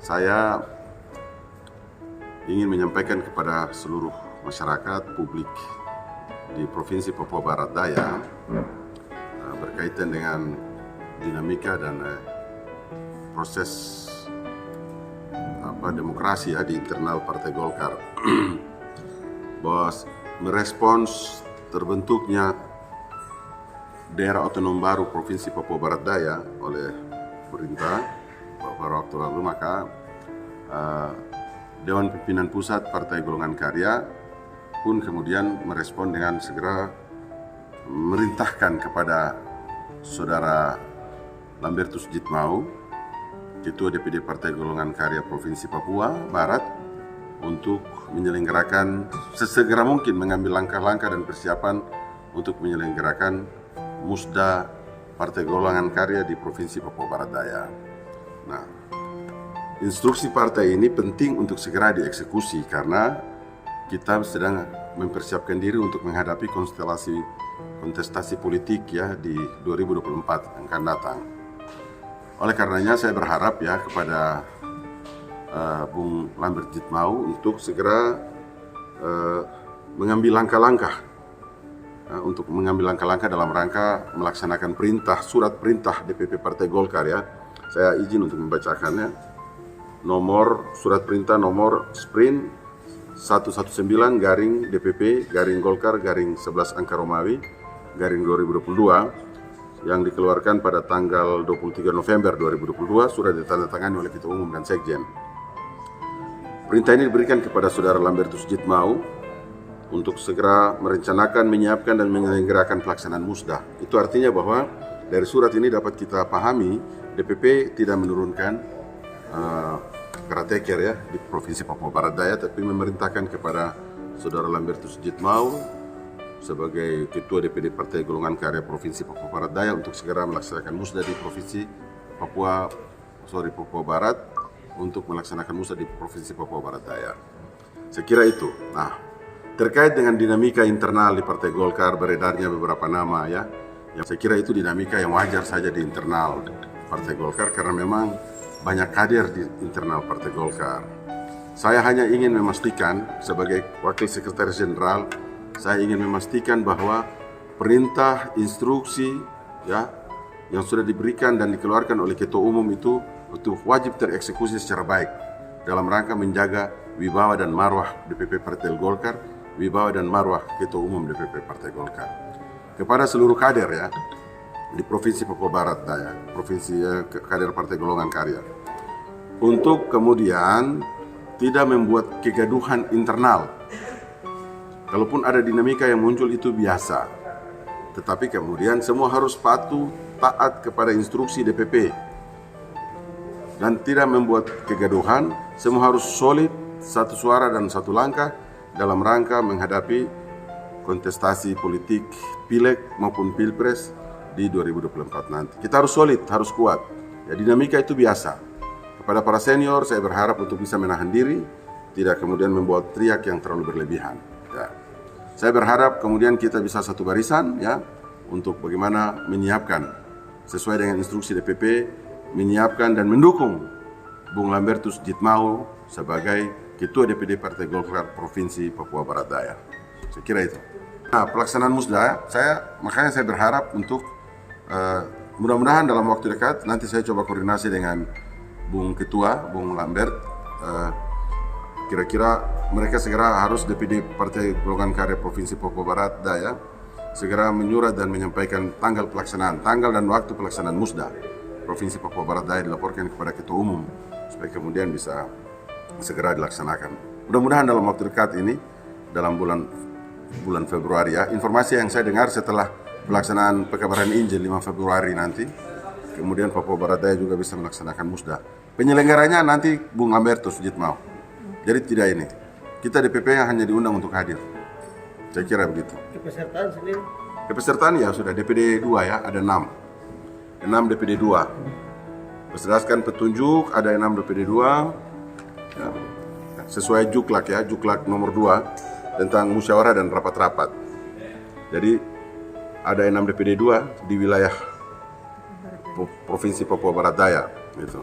Saya ingin menyampaikan kepada seluruh masyarakat publik di Provinsi Papua Barat Daya berkaitan dengan dinamika dan proses demokrasi di internal Partai Golkar bahwa merespons terbentuknya daerah otonom baru Provinsi Papua Barat Daya oleh pemerintah beberapa waktu lalu, maka Dewan Pimpinan Pusat Partai Golongan Karya pun kemudian merespon dengan segera merintahkan kepada Saudara Lambertus Jitmau, Ketua DPD Partai Golongan Karya Provinsi Papua Barat, untuk menyelenggarakan sesegera mungkin mengambil langkah-langkah dan persiapan untuk menyelenggarakan Musda Partai Golongan Karya di Provinsi Papua Barat Daya. Nah, instruksi partai ini penting untuk segera dieksekusi karena kita sedang mempersiapkan diri untuk menghadapi kontestasi politik di 2024 yang akan datang. Oleh karenanya saya berharap kepada Bung Lambert Jitmau untuk segera mengambil langkah-langkah dalam rangka melaksanakan surat perintah DPP Partai Golkar Saya izin untuk membacakannya. Surat perintah nomor sprint 119 garing DPP garing Golkar garing 11 angka Romawi garing 2022 yang dikeluarkan pada tanggal 23 November 2022, surat ditandatangani oleh Ketua Umum dan Sekjen. Perintah ini diberikan kepada Saudara Lambertus Jitmau untuk segera merencanakan, menyiapkan, dan menyelenggarakan pelaksanaan musda. Itu artinya bahwa dari surat ini dapat kita pahami DPP tidak menurunkan karateker di Provinsi Papua Barat Daya, tapi memerintahkan kepada Saudara Lambertus Jitmau sebagai Ketua DPD Partai Golongan Karya Provinsi Papua Barat Daya untuk segera melaksanakan musda di Provinsi Papua Barat untuk melaksanakan musda di Provinsi Papua Barat Daya. Saya kira itu. Nah, terkait dengan dinamika internal di Partai Golkar, beredarnya beberapa nama yang saya kira itu dinamika yang wajar saja di internal Partai Golkar karena memang banyak kader di internal Partai Golkar. Saya hanya ingin memastikan sebagai Wakil Sekretaris Jenderal, saya ingin memastikan bahwa perintah, instruksi yang sudah diberikan dan dikeluarkan oleh Ketua Umum itu wajib tereksekusi secara baik dalam rangka menjaga wibawa dan marwah DPP Partai Golkar, wibawa dan marwah Ketua Umum DPP Partai Golkar. Kepada seluruh kader di Provinsi Papua Barat Daya, Provinsi kader Partai Golongan Karya, untuk kemudian tidak membuat kegaduhan internal. Kalaupun ada dinamika yang muncul itu biasa, tetapi kemudian semua harus patuh, taat kepada instruksi DPP dan tidak membuat kegaduhan. Semua harus solid, satu suara dan satu langkah dalam rangka menghadapi kontestasi politik Pileg maupun Pilpres di 2024 nanti. Kita harus solid, harus kuat. Dinamika itu biasa. Kepada para senior saya berharap untuk bisa menahan diri, tidak kemudian membuat teriak yang terlalu berlebihan. Saya berharap kemudian kita bisa satu barisan untuk bagaimana menyiapkan sesuai dengan instruksi DPP, menyiapkan dan mendukung Bung Lambertus Jitmau sebagai Ketua DPD Partai Golkar Provinsi Papua Barat Daya. Saya kira itu. Nah, pelaksanaan musda, makanya saya berharap untuk mudah-mudahan dalam waktu dekat nanti saya coba koordinasi dengan Bung Ketua, Bung Lambert. Kira-kira mereka segera harus DPD Partai Golongan Karya Provinsi Papua Barat Daya segera menyurat dan menyampaikan tanggal dan waktu pelaksanaan musda Provinsi Papua Barat Daya dilaporkan kepada Ketua Umum supaya kemudian bisa segera dilaksanakan. Mudah-mudahan dalam waktu dekat ini, dalam bulan Februari Informasi yang saya dengar setelah pelaksanaan Pekabaran Injil 5 Februari nanti, kemudian Papua Barat Daya juga bisa melaksanakan musda. Penyelenggaranya nanti Bung Lambertus Jitmau. Jadi tidak ini. Kita DPP yang hanya diundang untuk hadir. Saya kira begitu. Kepesertaan sendiri? Kepesertaan sudah DPD 2 ada 6. 6 DPD 2. Berdasarkan petunjuk ada 6 DPD 2. Sesuai juklak juklak nomor 2 tentang musyawarah dan rapat-rapat. Jadi ada 6 DPD 2 di wilayah Provinsi Papua Barat Daya gitu.